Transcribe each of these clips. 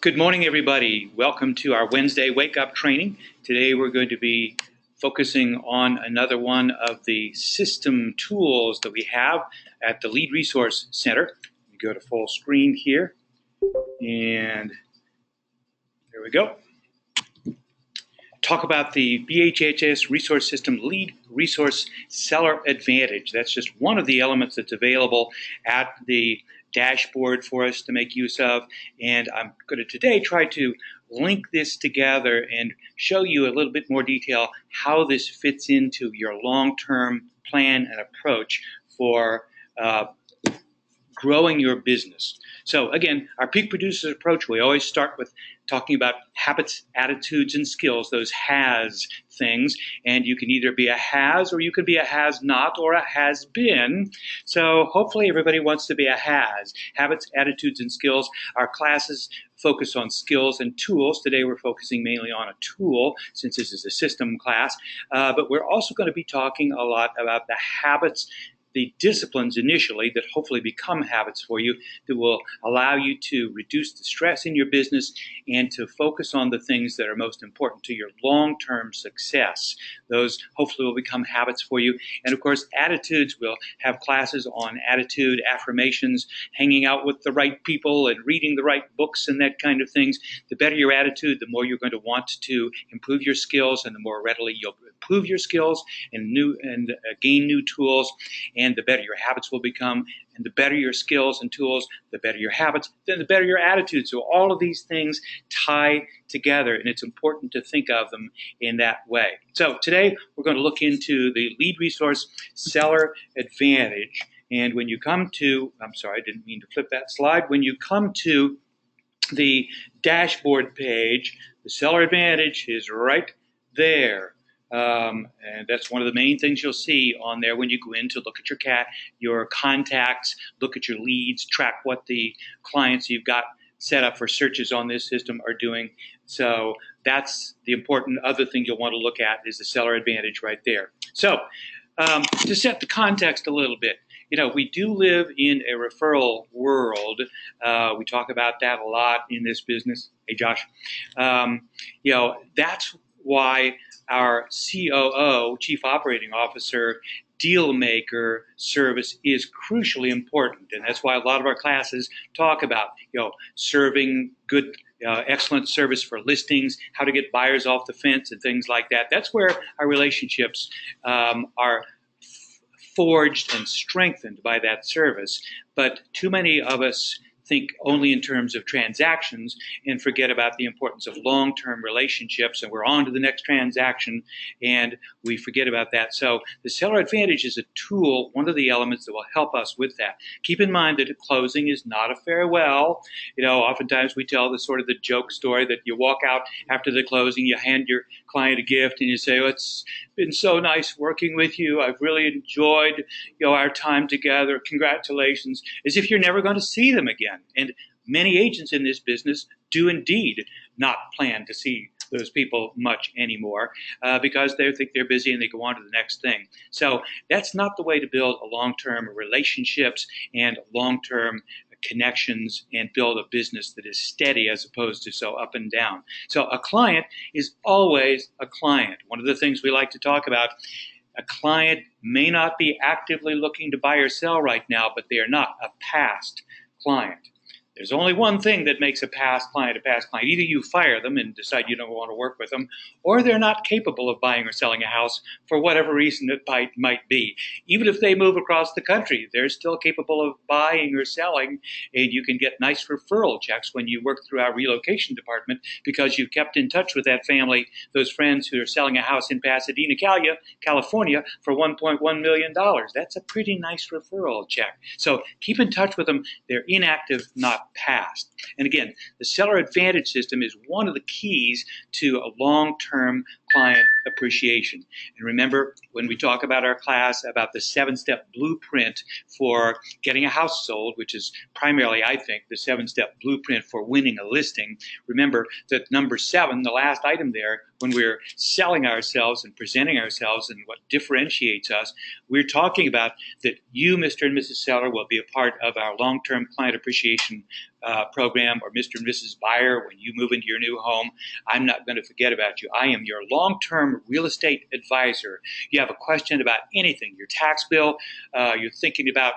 Good morning, everybody. Welcome to our Wednesday wake-up training. Today we're going to be focusing on another one of the system tools that we have at the Lead Resource Center. We go to full screen here, and there we go. Talk about the BHHS Resource System Lead Resource Seller Advantage. That's just one of the elements that's available at the dashboard for us to make use of, and I'm going to today try to link this together and show you a little bit more detail how this fits into your long-term plan and approach for growing your business. So again, our peak producers approach, we always start with talking about habits, attitudes, and skills, those has things. And you can either be a has or you could be a has not or a has been. So hopefully everybody wants to be a has. Habits, attitudes, and skills. Our classes focus on skills and tools. Today we're focusing mainly on a tool since this is a system class. But we're also going to be talking a lot about the habits, the disciplines initially that hopefully become habits for you that will allow you to reduce the stress in your business and to focus on the things that are most important to your long-term success. Those hopefully will become habits for you. And of course, attitudes, we'll have classes on attitude, affirmations, hanging out with the right people and reading the right books and that kind of things. The better your attitude, the more you're going to want to improve your skills, and the more readily you'll improve your skills and gain new tools. And the better your habits will become, and the better your skills and tools, the better your habits, then the better your attitude. So all of these things tie together, and it's important to think of them in that way. So today we're going to look into the Lead Resource Seller Advantage. And when you come to, I'm sorry, I didn't mean to flip that slide. When you come to the dashboard page, the Seller Advantage is right there. And that's one of the main things you'll see on there when you go in to look at your contacts, look at your leads, track what the clients you've got set up for searches on this system are doing. So that's the important other thing you'll want to look at is the Seller Advantage right there. So to set the context a little bit, you know, we do live in a referral world. We talk about that a lot in this business. Hey, Josh. You know, that's why our COO, Chief Operating Officer, deal maker service is crucially important. And that's why a lot of our classes talk about, you know, serving good, excellent service for listings, how to get buyers off the fence and things like that. That's where our relationships are forged and strengthened by that service. But too many of us think only in terms of transactions and forget about the importance of long-term relationships, and we're on to the next transaction and we forget about that. So the Seller Advantage is a tool, one of the elements that will help us with that. Keep in mind that a closing is not a farewell. You know, oftentimes we tell the sort of the joke story that you walk out after the closing, you hand your client a gift and you say, oh, it's been so nice working with you. I've really enjoyed, you know, our time together. Congratulations, as if you're never going to see them again. And many agents in this business do indeed not plan to see those people much anymore because they think they're busy and they go on to the next thing. So that's not the way to build a long-term relationships and long-term connections and build a business that is steady as opposed to so up and down. So a client is always a client. One of the things we like to talk about, a client may not be actively looking to buy or sell right now, but they are not a past client. There's only one thing that makes a past client a past client. Either you fire them and decide you don't want to work with them, or they're not capable of buying or selling a house for whatever reason it might be. Even if they move across the country, they're still capable of buying or selling, and you can get nice referral checks when you work through our relocation department because you've kept in touch with that family, those friends who are selling a house in Pasadena, California for $1.1 million. That's a pretty nice referral check. So keep in touch with them. They're inactive, not past. And again, the Seller Advantage system is one of the keys to a long-term client appreciation. And remember, when we talk about our class about the 7-step blueprint for getting a house sold, which is primarily, I think, the 7-step blueprint for winning a listing, remember that number 7, the last item there, when we're selling ourselves and presenting ourselves and what differentiates us, we're talking about that you, Mr. and Mrs. Seller, will be a part of our long-term client appreciation program, or Mr. and Mrs. Buyer, when you move into your new home. I'm not going to forget about you. I am your long-term real estate advisor. You have a question about anything, your tax bill, you're thinking about,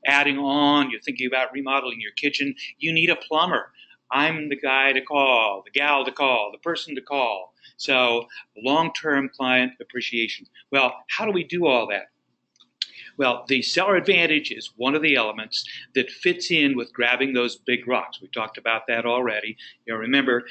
adding on, you're thinking about remodeling your kitchen, you need a plumber. I'm the guy to call, the gal to call, the person to call. So long-term client appreciation. Well, how do we do all that? Well, the seller advantage is one of the elements that fits in with grabbing those big rocks. We talked about that already. Remember,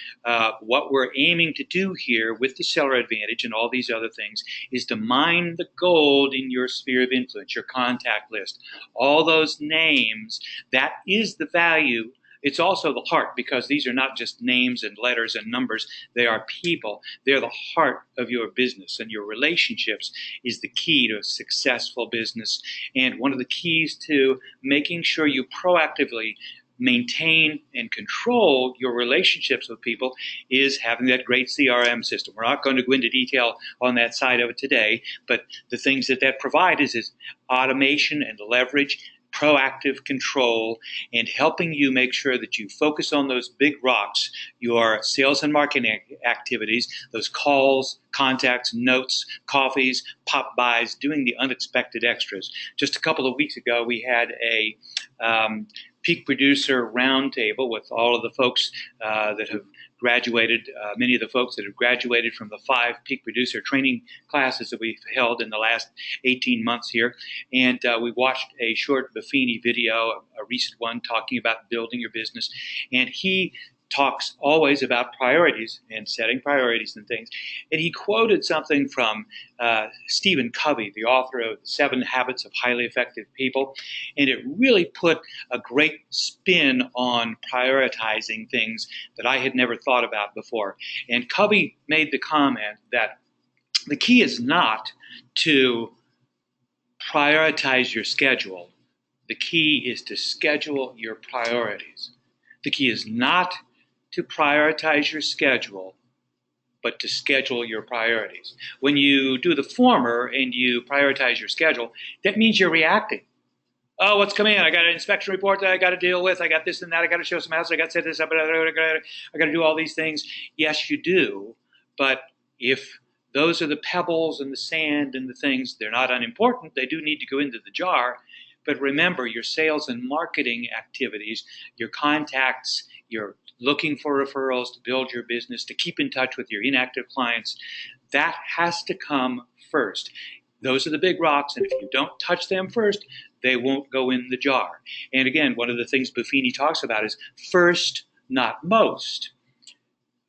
what we're aiming to do here with the seller advantage and all these other things is to mine the gold in your sphere of influence, your contact list. All those names, that is the value. It's also the heart, because these are not just names and letters and numbers. They are people. They're the heart of your business, and your relationships is the key to a successful business. And one of the keys to making sure you proactively maintain and control your relationships with people is having that great CRM system. We're not going to go into detail on that side of it today, but the things that provides is automation and leverage, proactive control, and helping you make sure that you focus on those big rocks, your sales and marketing activities, those calls, contacts, notes, coffees, pop buys, doing the unexpected extras. Just a couple of weeks ago, we had a peak producer roundtable with all of the folks that have graduated, many of the folks that have graduated from the 5 peak producer training classes that we've held in the last 18 months here. And we watched a short Buffini video, a recent one, talking about building your business. And he talks always about priorities and setting priorities and things. And he quoted something from Stephen Covey, the author of 7 Habits of Highly Effective People. And it really put a great spin on prioritizing things that I had never thought about before. And Covey made the comment that the key is not to prioritize your schedule. The key is to schedule your priorities. The key is not to prioritize your schedule, but to schedule your priorities. When you do the former and you prioritize your schedule, that means you're reacting. Oh, what's coming in? I got an inspection report that I got to deal with. I got this and that. I got to show some houses. I got to set this up. I got to do all these things. Yes, you do. But if those are the pebbles and the sand and the things, they're not unimportant. They do need to go into the jar. But remember, your sales and marketing activities, your contacts, your looking for referrals to build your business, to keep in touch with your inactive clients, that has to come first. Those are the big rocks, and if you don't touch them first, they won't go in the jar. And again, one of the things Buffini talks about is first, not most.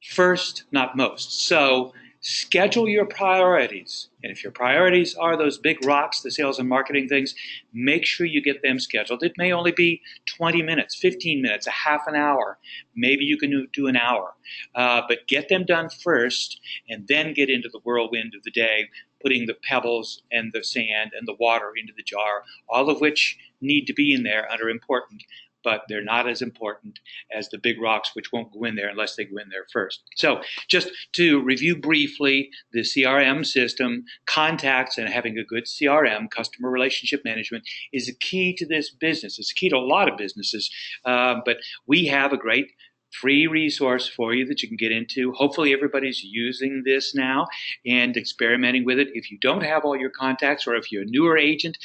First, not most. So schedule your priorities. And if your priorities are those big rocks, the sales and marketing things, make sure you get them scheduled. It may only be 20 minutes, 15 minutes, a half an hour. Maybe you can do an hour. But get them done first, and then get into the whirlwind of the day, putting the pebbles and the sand and the water into the jar, all of which need to be in there and are important, but they're not as important as the big rocks, which won't go in there unless they go in there first. So just to review briefly, the CRM system, contacts, and having a good CRM, customer relationship management, is a key to this business. It's a key to a lot of businesses, but we have a great free resource for you that you can get into. Hopefully everybody's using this now and experimenting with it. If you don't have all your contacts, or if you're a newer agent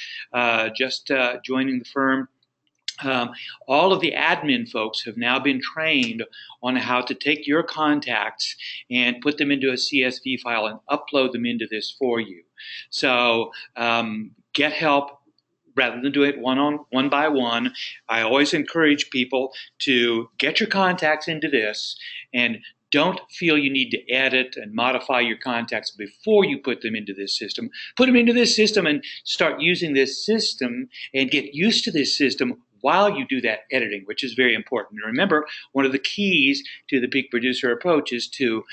just joining the firm, all of the admin folks have now been trained on how to take your contacts and put them into a CSV file and upload them into this for you. So get help rather than do it one by one. I always encourage people to get your contacts into this, and don't feel you need to edit and modify your contacts before you put them into this system. Put them into this system and start using this system and get used to this system while you do that editing, which is very important. And remember, one of the keys to the peak producer approach is to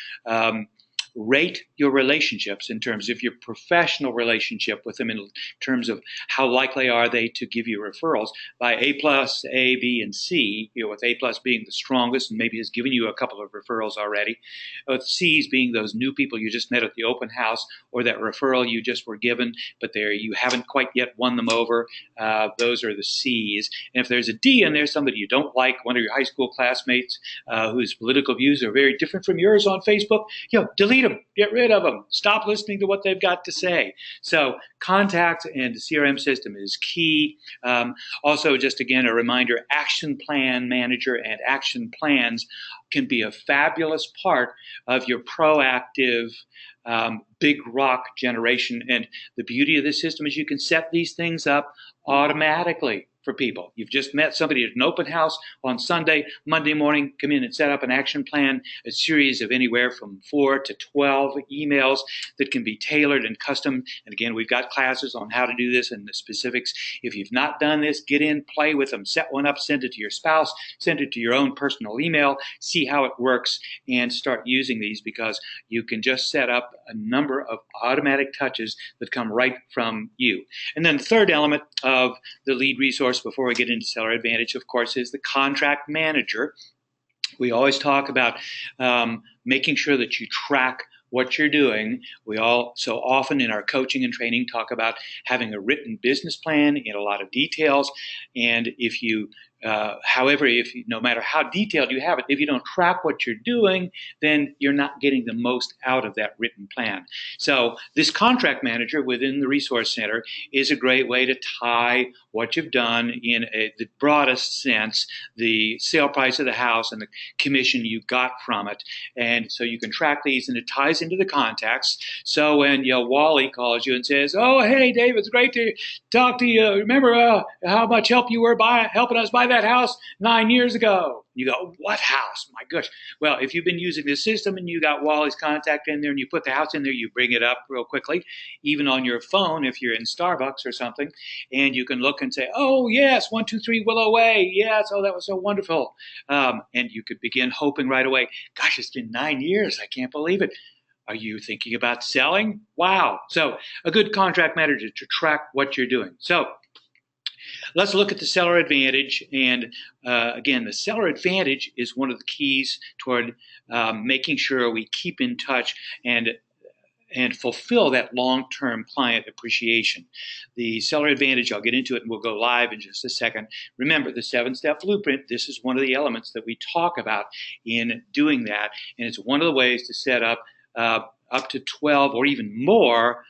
rate your relationships in terms of your professional relationship with them, in terms of how likely are they to give you referrals by A plus, A, B, and C, with A plus being the strongest and maybe has given you a couple of referrals already, with C's being those new people you just met at the open house or that referral you just were given, but you haven't quite yet won them over. Those are the C's. And if there's a D in there, somebody you don't like, one of your high school classmates whose political views are very different from yours on Facebook, delete them, get rid of them, stop listening to what they've got to say. So contacts and the CRM system is key. Also, just again, a reminder, Action Plan Manager and action plans can be a fabulous part of your proactive big rock generation. And the beauty of this system is you can set these things up automatically for people. You've just met somebody at an open house on Sunday, Monday morning, come in and set up an action plan, a series of anywhere from 4 to 12 emails that can be tailored and custom. And again, we've got classes on how to do this and the specifics. If you've not done this, get in, play with them, set one up, send it to your spouse, send it to your own personal email, see how it works, and start using these, because you can just set up a number of automatic touches that come right from you. And then the third element of the lead resource before we get into Seller Advantage, of course, is the contract manager. We always talk about making sure that you track what you're doing. We all so often in our coaching and training talk about having a written business plan in a lot of details. And if you however, no matter how detailed you have it, if you don't track what you're doing, then you're not getting the most out of that written plan. So this contract manager within the Resource Center is a great way to tie what you've done in the broadest sense, the sale price of the house and the commission you got from it. And so you can track these, and it ties into the contacts. So when Wally calls you and says, "Oh, hey, Dave, it's great to talk to you. Remember how much help you were helping us buy that house 9 years ago?" You go, "What house? My gosh." Well, if you've been using this system and you got Wally's contact in there and you put the house in there, you bring it up real quickly, even on your phone if you're in Starbucks or something, and you can look and say, "Oh, yes, 123 Willow Way. Yes, oh, that was so wonderful." And you could begin hoping right away, "Gosh, it's been 9 years. I can't believe it. Are you thinking about selling? Wow." So a good contract manager to track what you're doing. So let's look at the Seller Advantage. And again, the Seller Advantage is one of the keys toward making sure we keep in touch and fulfill that long-term client appreciation. The Seller Advantage, I'll get into it and we'll go live in just a second. Remember, the 7-step blueprint, this is one of the elements that we talk about in doing that. And it's one of the ways to set up to 12 or even more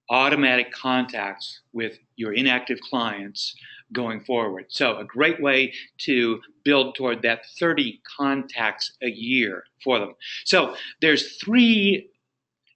automatic contacts with your inactive clients going forward. So a great way to build toward that 30 contacts a year for them. So there's 3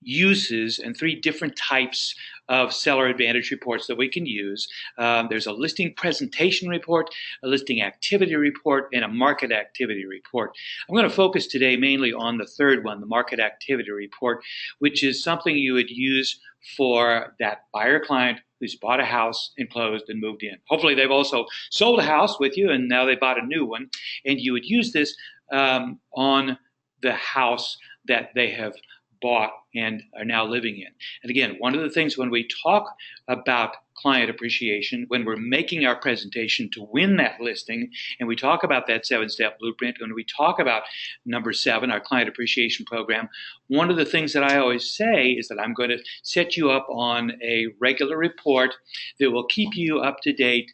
uses and 3 different types of Seller Advantage reports that we can use. There's a listing presentation report, a listing activity report, and a market activity report. I'm going to focus today mainly on the third one, the market activity report, which is something you would use for that buyer client who's bought a house and closed and moved in. Hopefully they've also sold a house with you and now they bought a new one, and you would use this on the house that they have bought and are now living in. And again, one of the things when we talk about client appreciation, when we're making our presentation to win that listing, and we talk about that 7-step blueprint, when we talk about number 7, our client appreciation program, one of the things that I always say is that I'm going to set you up on a regular report that will keep you up to date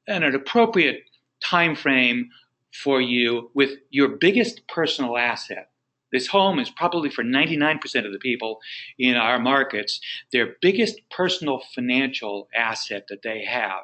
in an appropriate time frame for you with your biggest personal asset. This home is probably for 99% of the people in our markets their biggest personal financial asset that they have.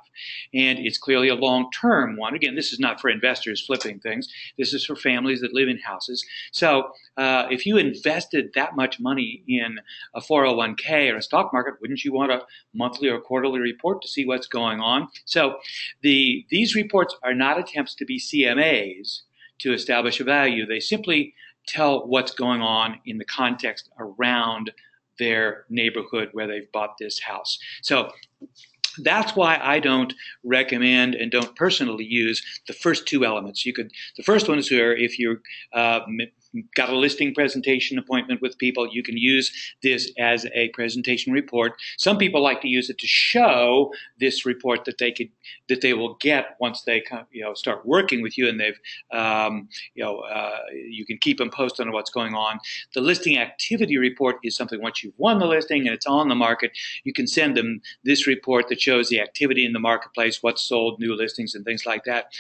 And it's clearly a long-term one. Again, this is not for investors flipping things. This is for families that live in houses. So if you invested that much money in a 401k or a stock market, wouldn't you want a monthly or quarterly report to see what's going on? So these reports are not attempts to be CMAs to establish a value. They simply tell what's going on in the context around their neighborhood where they've bought this house. So that's why I don't recommend and don't personally use the first 2 elements. The first one is where if you're got a listing presentation appointment with people, you can use this as a presentation report. Some people like to use it to show this report that they will get once they start working with you, and they've you can keep them posted on what's going on. The listing activity report is something once you've won the listing and it's on the market, you can send them this report that shows the activity in the marketplace, what's sold, new listings, and things like that.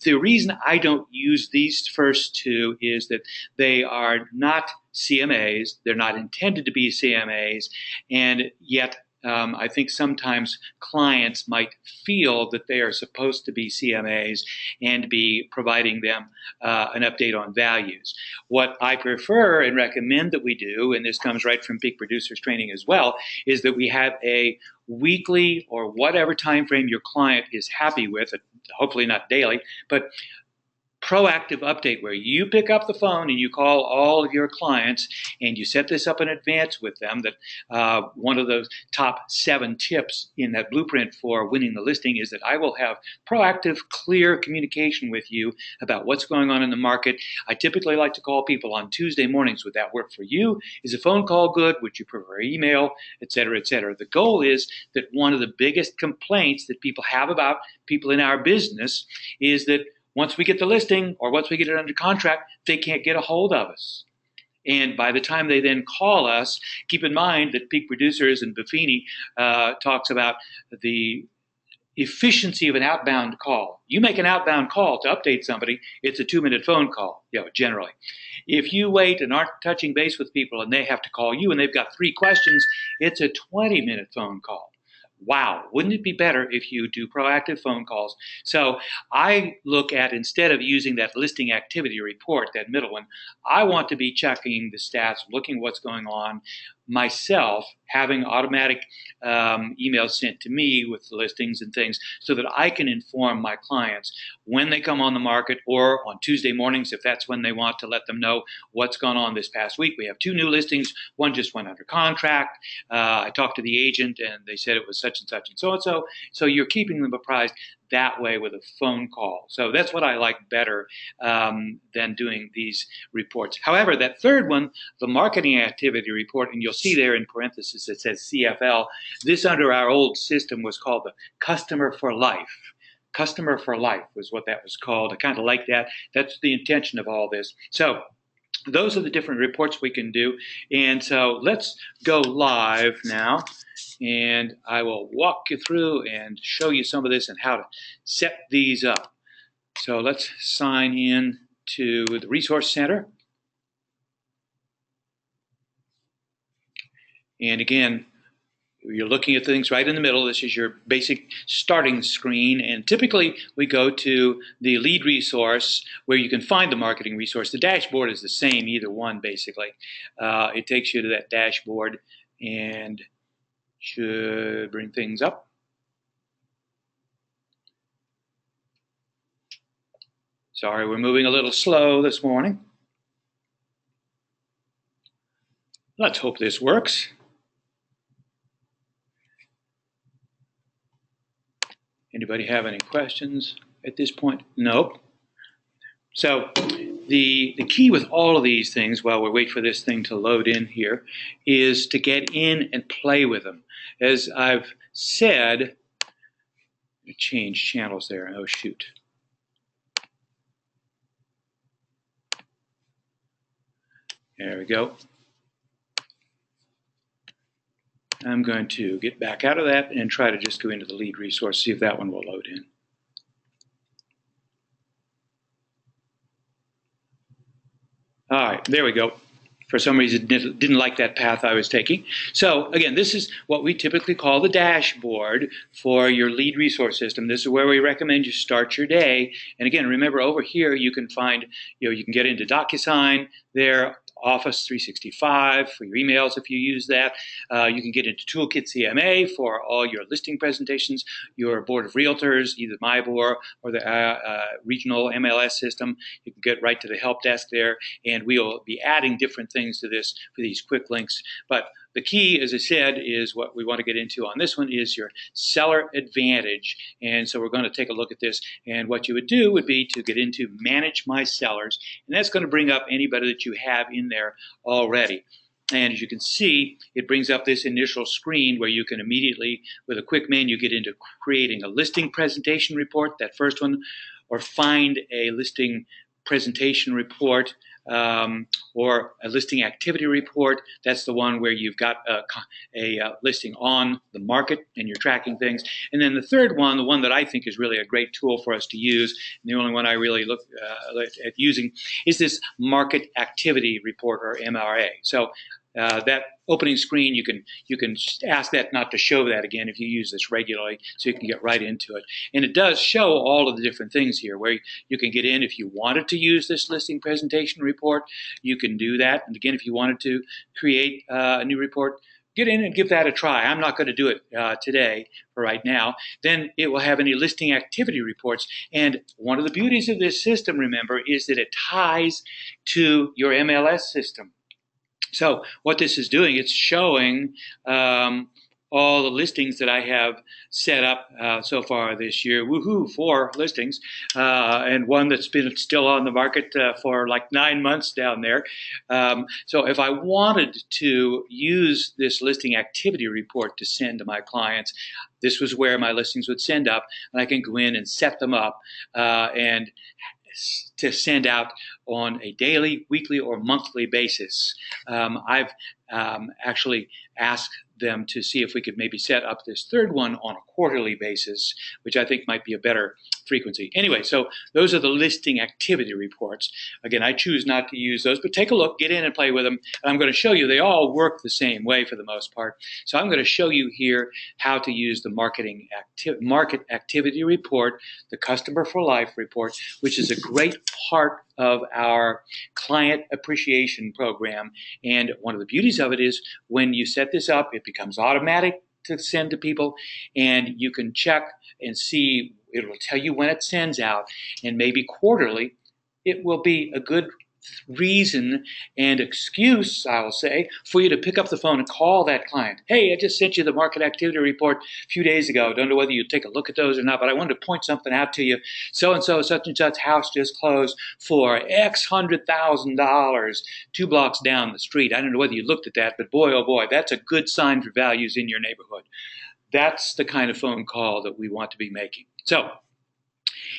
The reason I don't use these first two is that they are not CMAs. They're not intended to be CMAs, and yet I think sometimes clients might feel that they are supposed to be CMAs and be providing them an update on values. What I prefer and recommend that we do, and this comes right from Peak Producers Training as well, is that we have a weekly or whatever time frame your client is happy with, hopefully not daily, but proactive update where you pick up the phone and you call all of your clients and you set this up in advance with them. That one of those top 7 tips in that blueprint for winning the listing is that I will have proactive, clear communication with you about what's going on in the market. I typically like to call people on Tuesday mornings. Would that work for you? Is a phone call good? Would you prefer email? Et cetera, et cetera. The goal is that one of the biggest complaints that people have about people in our business is that once we get the listing or once we get it under contract, they can't get a hold of us. And by the time they then call us, keep in mind that Peak Producers and Buffini talks about the efficiency of an outbound call. You make an outbound call to update somebody, it's a 2-minute phone call, generally. If you wait and aren't touching base with people and they have to call you and they've got 3 questions, it's a 20-minute phone call. Wow, wouldn't it be better if you do proactive phone calls? So I look at, instead of using that listing activity report, that middle one, I want to be checking the stats, looking what's going on myself, having automatic emails sent to me with the listings and things so that I can inform my clients when they come on the market, or on Tuesday mornings if that's when they want to let them know what's gone on this past week. We have 2 new listings. One just went under contract. I talked to the agent and they said it was such and such and so and so. So you're keeping them apprised that way with a phone call. So that's what I like better than doing these reports. However, that third one, the marketing activity report, and you'll see there in parentheses it says CFL. This under our old system was called the Customer for Life. Customer for Life was what that was called. I kind of like that. That's the intention of all this. So those are the different reports we can do. And so let's go live now. And I will walk you through and show you some of this and how to set these up. So let's sign in to the Resource Center. And again, you're looking at things right in the middle. This is your basic starting screen. And typically we go to the lead resource where you can find the marketing resource. The dashboard is the same, either one basically. It takes you to that dashboard and should bring things up. Sorry, we're moving a little slow this morning. Let's hope this works. Anybody have any questions at this point? Nope. So the key with all of these things, while we wait for this thing to load in here, is to get in and play with them. As I've said, let me change channels there. Oh, shoot. There we go. I'm going to get back out of that and try to just go into the lead resource, see if that one will load in. All right, there we go. For some reason, didn't like that path I was taking. So again, this is what we typically call the dashboard for your lead resource system. This is where we recommend you start your day. And again, remember over here, you can find, you can get into DocuSign there, Office 365 for your emails if you use that. You can get into Toolkit CMA for all your listing presentations, your board of realtors, either MyBoard or the regional MLS system. You can get right to the help desk there, and we'll be adding different things to this for these quick links. But the key, as I said, is what we want to get into on this one is your seller advantage. And so we're going to take a look at this. And what you would do would be to get into Manage My Sellers. And that's going to bring up anybody that you have in there already. And as you can see, it brings up this initial screen where you can immediately, with a quick menu, get into creating a listing presentation report, that first one, or find a listing presentation report, or a listing activity report. That's the one where you've got a listing on the market and you're tracking things. And then the third one, the one that I think is really a great tool for us to use, and the only one I really look at using, is this market activity report, or MRA. So that opening screen, you can ask that not to show that again if you use this regularly, so you can get right into it. And it does show all of the different things here where you can get in. If you wanted to use this listing presentation report, you can do that. And again, if you wanted to create a new report, get in and give that a try. I'm not going to do it today for right now. Then it will have any listing activity reports. And one of the beauties of this system, remember, is that it ties to your MLS system. So what this is doing, it's showing all the listings that I have set up so far this year. Woohoo, 4 listings, and one that's been still on the market for like 9 months down there. So if I wanted to use this listing activity report to send to my clients, this was where my listings would send up, and I can go in and set them up and to send out on a daily, weekly, or monthly basis. I've actually asked them to see if we could maybe set up this third one on a quarterly basis, which I think might be a better frequency. Anyway, so those are the listing activity reports. Again, I choose not to use those, but take a look, get in and play with them. And I'm going to show you they all work the same way for the most part. So I'm going to show you here how to use the market activity report, the Customer for Life report, which is a great part of our client appreciation program. And one of the beauties of it is when you set this up, it becomes automatic to send to people, and you can check and see. It will tell you when it sends out, and maybe quarterly it will be a good reason and excuse, I will say, for you to pick up the phone and call that client. Hey, I just sent you the market activity report a few days ago. Don't know whether you take a look at those or not, but I wanted to point something out to you. So-and-so, such and such house just closed for X $100,000 2 blocks down the street. I don't know whether you looked at that, but boy, oh boy, that's a good sign for values in your neighborhood. That's the kind of phone call that we want to be making. So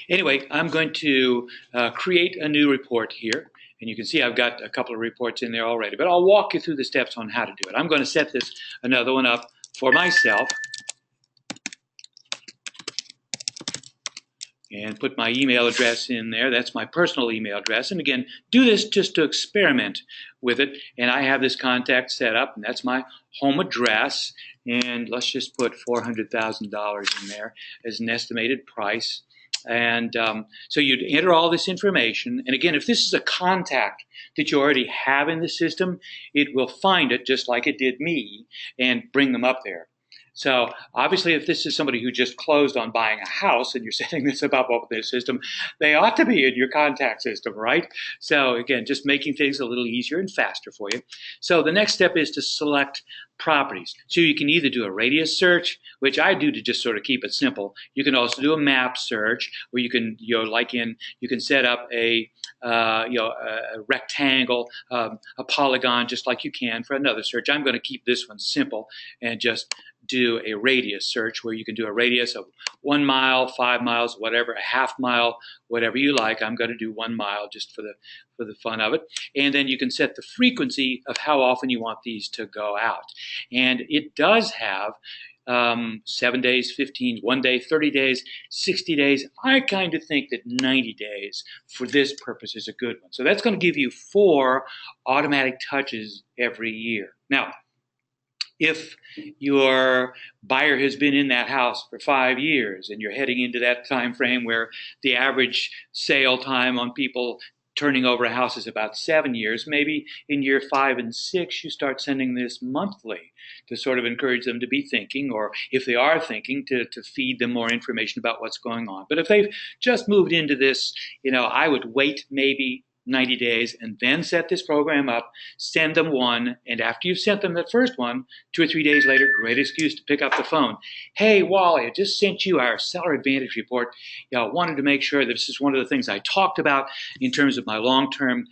anyway, I'm going to create a new report here. And you can see I've got a couple of reports in there already, but I'll walk you through the steps on how to do it. I'm going to set another one up for myself and put my email address in there. That's my personal email address. And again, do this just to experiment with it. And I have this contact set up, and that's my home address. And let's just put $400,000 in there as an estimated price. And so you'd enter all this information. And again, if this is a contact that you already have in the system, it will find it just like it did me and bring them up there. So obviously, if this is somebody who just closed on buying a house and you're setting this up with this system, they ought to be in your contact system, right? So again, just making things a little easier and faster for you. So the next step is to select properties. So you can either do a radius search, which I do to just sort of keep it simple. You can also do a map search, where you can, you can set up a rectangle, a polygon, just like you can for another search. I'm going to keep this one simple and just do a radius search, where you can do a radius of 1 mile, 5 miles, whatever, a half mile, whatever you like. I'm going to do 1 mile just for the fun of it. And then you can set the frequency of how often you want these to go out. And it does have 7 days, 15, 1 day, 30 days, 60 days. I kind of think that 90 days for this purpose is a good one. So that's going to give you 4 automatic touches every year. Now, if your buyer has been in that house for 5 years and you're heading into that time frame where the average sale time on people turning over a house is about 7 years, maybe in year 5 and 6 you start sending this monthly to sort of encourage them to be thinking, or if they are thinking, to feed them more information about what's going on. But if they've just moved into this, I would wait maybe 90 days, and then set this program up, send them one, and after you've sent them that first one, 2 or 3 days later, great excuse to pick up the phone. Hey, Wally, I just sent you our Seller Advantage report. I wanted to make sure that this is one of the things I talked about in terms of my long-term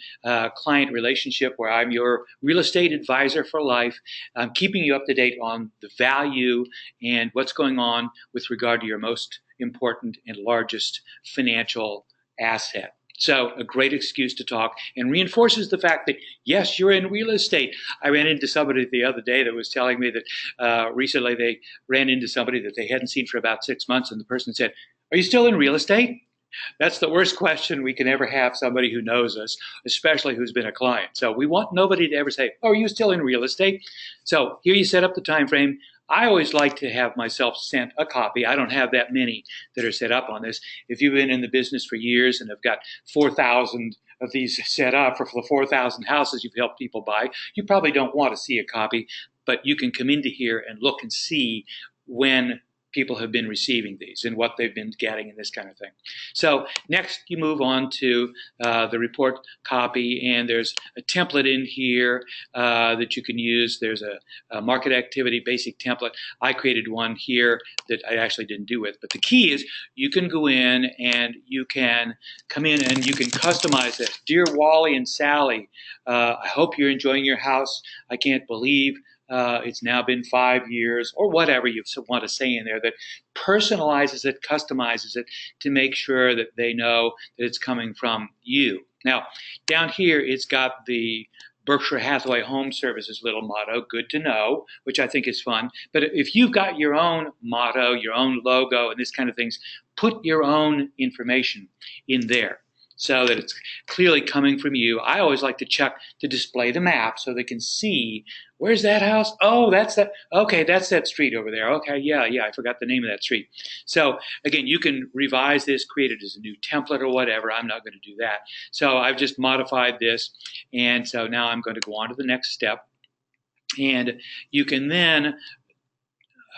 client relationship where I'm your real estate advisor for life. I'm keeping you up to date on the value and what's going on with regard to your most important and largest financial asset. So a great excuse to talk and reinforces the fact that, yes, you're in real estate. I ran into somebody the other day that was telling me that recently they ran into somebody that they hadn't seen for about 6 months, and the person said, "Are you still in real estate?" That's the worst question we can ever have somebody who knows us, especially who's been a client. So we want nobody to ever say, "Oh, are you still in real estate?" So here you set up the time frame. I always like to have myself sent a copy. I don't have that many that are set up on this. If you've been in the business for years and have got 4,000 of these set up for the 4,000 houses you've helped people buy, you probably don't want to see a copy, but you can come into here and look and see when people have been receiving these and what they've been getting and this kind of thing. So next you move on to the report copy, and there's a template in here that you can use. There's a market activity basic template. I created one here that I actually didn't do with, but the key is you can go in and you can come in and you can customize it. Dear Wally and Sally, I hope you're enjoying your house. I can't believe it's now been 5 years, or whatever you want to say in there, that personalizes it, customizes it to make sure that they know that it's coming from you. Now, down here, it's got the Berkshire Hathaway Home Services little motto, good to know, which I think is fun. But if you've got your own motto, your own logo, and this kind of things, put your own information in there so that it's clearly coming from you. I always like to check to display the map so they can see, where's that house? Oh, that's that. Okay, that's that street over there. Okay, yeah, I forgot the name of that street. So again, you can revise this, create it as a new template or whatever. I'm not going to do that. So I've just modified this, and so now I'm going to go on to the next step. And you can then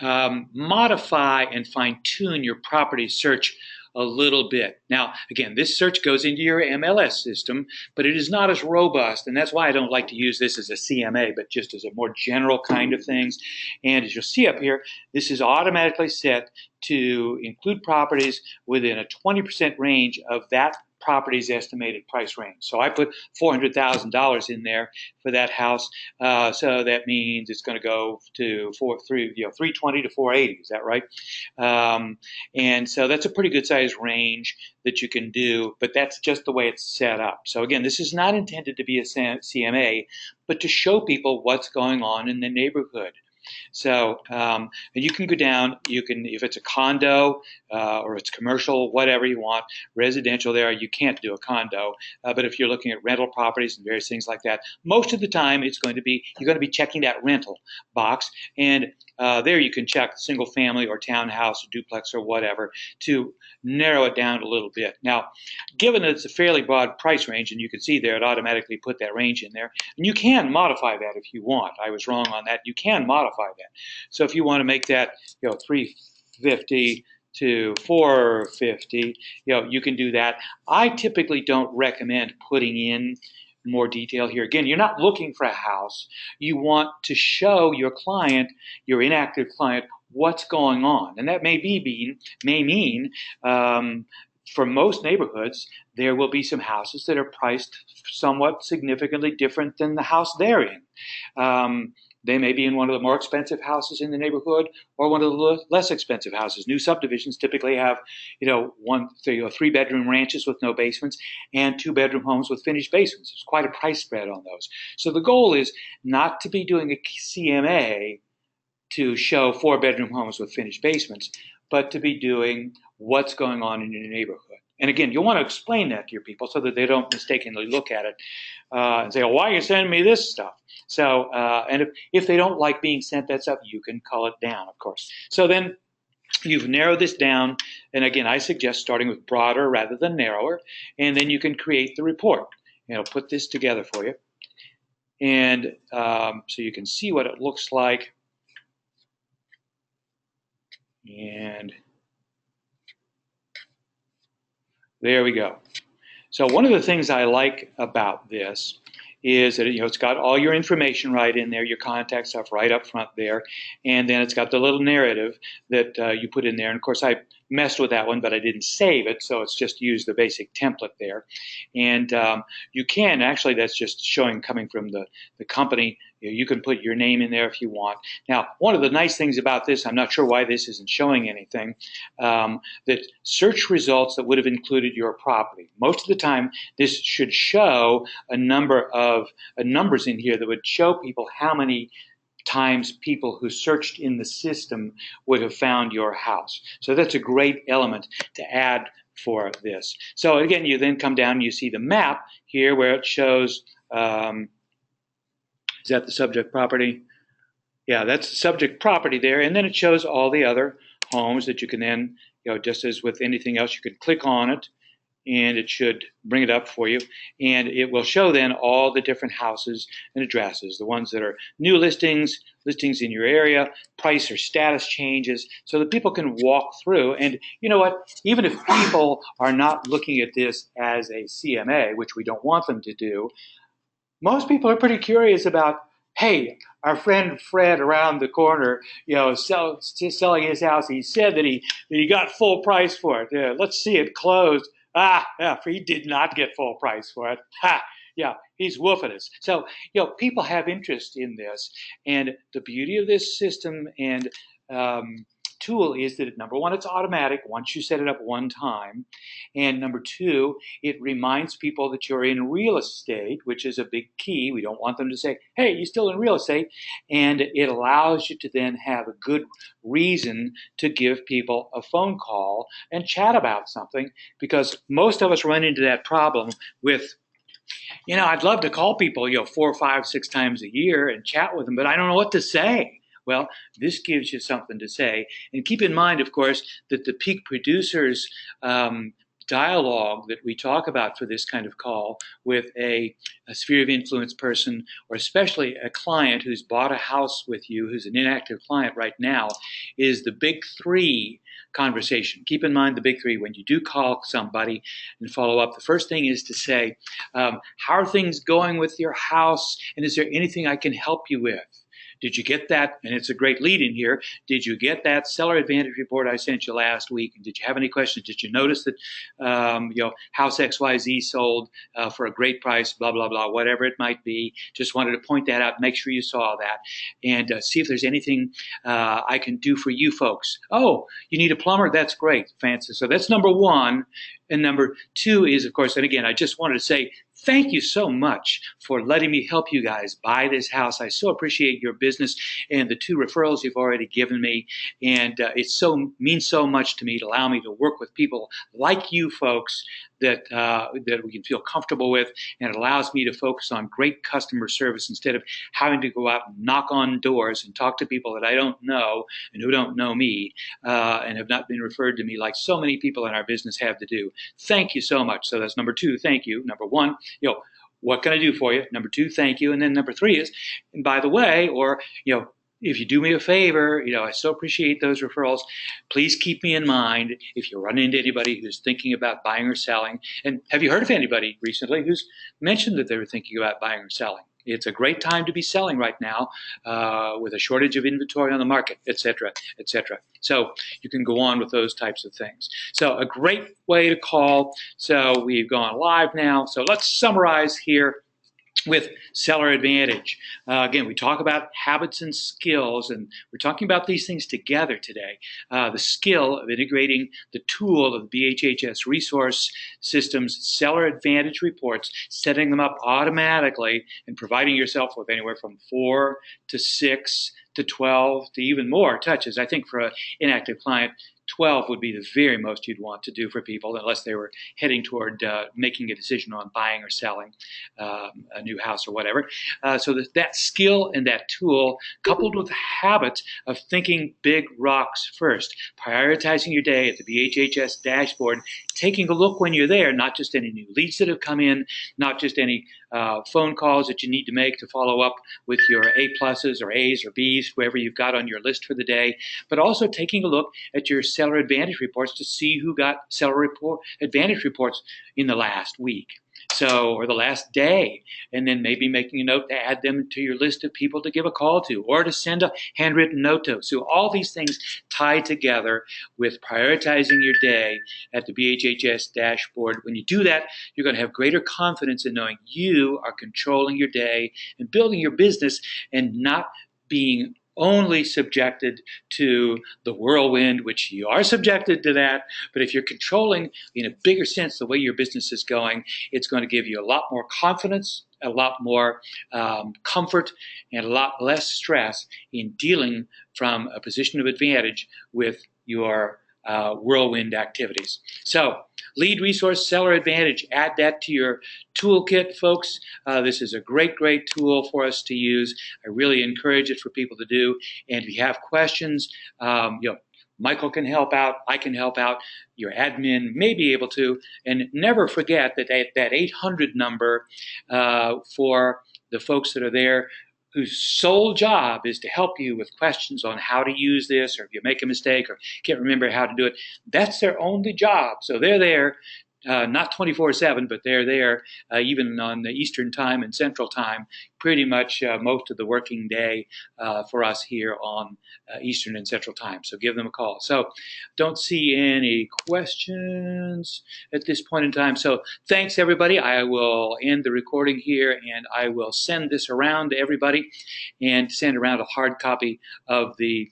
modify and fine-tune your property search a little bit. Now, again, this search goes into your MLS system, but it is not as robust, and that's why I don't like to use this as a CMA, but just as a more general kind of things. And as you'll see up here, this is automatically set to include properties within a 20% range of that property's estimated price range. So I put $400,000 in there for that house. So that means it's going to go to 320 to 480. Is that right? And so that's a pretty good size range that you can do, but that's just the way it's set up. So again, this is not intended to be a CMA, but to show people what's going on in the neighborhood. So and you can go down, you can, if it's a condo or it's commercial, whatever you want, residential there, you can't do a condo. But if you're looking at rental properties and various things like that, most of the time it's going to be, you're going to be checking that rental box. And there you can check single family or townhouse or duplex or whatever to narrow it down a little bit. Now, given that it's a fairly broad price range, and you can see there it automatically put that range in there, and you can modify that if you want. I was wrong on that. You can modify that. So if you want to make that, 350 to 450, you can do that. I typically don't recommend putting in more detail here. Again, you're not looking for a house. You want to show your client, your inactive client, what's going on. And that may mean for most neighborhoods, there will be some houses that are priced somewhat significantly different than the house they're in. They may be in one of the more expensive houses in the neighborhood or one of the less expensive houses. New subdivisions typically have, 3-bedroom ranches with no basements and 2-bedroom homes with finished basements. There's quite a price spread on those. So the goal is not to be doing a CMA to show 4-bedroom homes with finished basements, but to be doing what's going on in your neighborhood. And again, you'll want to explain that to your people so that they don't mistakenly look at it and say, "Oh, why are you sending me this stuff?" So, and if they don't like being sent that stuff, you can call it down, of course. So then you've narrowed this down. And again, I suggest starting with broader rather than narrower. And then you can create the report. I'll put this together for you. And so you can see what it looks like. And there we go. So one of the things I like about this is that it's got all your information right in there, your contact stuff right up front there, and then it's got the little narrative that you put in there. And of course, I messed with that one, but I didn't save it, so it's just used the basic template there. And you can actually, that's just showing coming from the company. You can put your name in there if you want. Now, one of the nice things about this, I'm not sure why this isn't showing anything, that search results that would have included your property. Most of the time, this should show a number of numbers in here that would show people how many times people who searched in the system would have found your house. So that's a great element to add for this. So again, you then come down and you see the map here where it shows, is that the subject property? Yeah, that's the subject property there. And then it shows all the other homes that you can then, just as with anything else, you can click on it and it should bring it up for you. And it will show then all the different houses and addresses, the ones that are new listings, listings in your area, price or status changes, so that people can walk through. And you know what? Even if people are not looking at this as a CMA, which we don't want them to do, most people are pretty curious about, hey, our friend Fred around the corner, selling his house. He said that he got full price for it. Yeah, let's see it closed. Yeah, he did not get full price for it. Ha! Yeah, he's woofing us. So, people have interest in this. And the beauty of this system and tool is that, number one, it's automatic once you set it up one time. And number two, it reminds people that you're in real estate, which is a big key. We don't want them to say, hey, you're still in real estate. And it allows you to then have a good reason to give people a phone call and chat about something, because most of us run into that problem with, I'd love to call people, 4, 5, 6 times a year and chat with them, but I don't know what to say. Well, this gives you something to say. And keep in mind, of course, that the peak producers dialogue that we talk about for this kind of call with a sphere of influence person, or especially a client who's bought a house with you, who's an inactive client right now, is the big three conversation. Keep in mind the big three. When you do call somebody and follow up, the first thing is to say, how are things going with your house? And is there anything I can help you with? Did you get that? And it's a great lead in here. Did you get that seller advantage report I sent you last week? And did you have any questions? Did you notice that, house XYZ sold for a great price, blah, blah, blah, whatever it might be? Just wanted to point that out, make sure you saw that, and see if there's anything I can do for you folks. Oh, you need a plumber? That's great, fancy. So that's number one. And number two is, of course, and again, I just wanted to say thank you so much for letting me help you guys buy this house. I so appreciate your business and the 2 referrals you've already given me. And it means so much to me to allow me to work with people like you folks that we can feel comfortable with, and it allows me to focus on great customer service instead of having to go out and knock on doors and talk to people that I don't know and who don't know me and have not been referred to me like so many people in our business have to do. Thank you so much. So that's number 2, thank you. Number 1, what can I do for you? Number 2, thank you. And then number 3 is, and by the way, or, if you do me a favor, I so appreciate those referrals. Please keep me in mind if you run into anybody who's thinking about buying or selling. And have you heard of anybody recently who's mentioned that they were thinking about buying or selling? It's a great time to be selling right now with a shortage of inventory on the market, et cetera, et cetera. So you can go on with those types of things. So a great way to call. So we've gone live now. So let's summarize here with Seller Advantage. Again, we talk about habits and skills, and we're talking about these things together today. The skill of integrating the tool of the BHHS resource systems Seller Advantage reports, setting them up automatically, and providing yourself with anywhere from 4 to 6 to 12 to even more touches. I think for an inactive client, 12 would be the very most you'd want to do for people, unless they were heading toward making a decision on buying or selling a new house or whatever. So that skill and that tool, coupled with the habit of thinking big rocks first, prioritizing your day at the BHHS dashboard, taking a look when you're there, not just any new leads that have come in, not just any phone calls that you need to make to follow up with your A pluses or A's or B's, whoever you've got on your list for the day, but also taking a look at your seller advantage reports to see who got seller advantage reports in the last week. So, or the last day, and then maybe making a note to add them to your list of people to give a call to, or to send a handwritten note to. So all these things tie together with prioritizing your day at the BHHS dashboard. When you do that, you're going to have greater confidence in knowing you are controlling your day and building your business and not being only subjected to the whirlwind, which you are subjected to that. But if you're controlling in a bigger sense the way your business is going, it's going to give you a lot more confidence, a lot more comfort, and a lot less stress in dealing from a position of advantage with your whirlwind activities. So, lead resource seller advantage, add that to your toolkit, folks. This is a great tool for us to use. I really encourage it for people to do. And if you have questions, Michael can help out. I can help out. Your admin may be able to. And never forget that 800 number for the folks that are there whose sole job is to help you with questions on how to use this, or if you make a mistake or can't remember how to do it. That's their only job. So they're there, not 24/7, but they're there even on the Eastern time and Central time, pretty much most of the working day for us here on Eastern and Central time. So give them a call. So don't see any questions at this point in time. So thanks, everybody. I will end the recording here, and I will send this around to everybody and send around a hard copy of the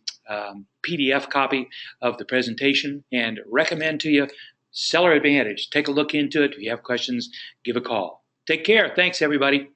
PDF copy of the presentation, and recommend to you Seller Advantage. Take a look into it. If you have questions, give a call. Take care. Thanks, everybody.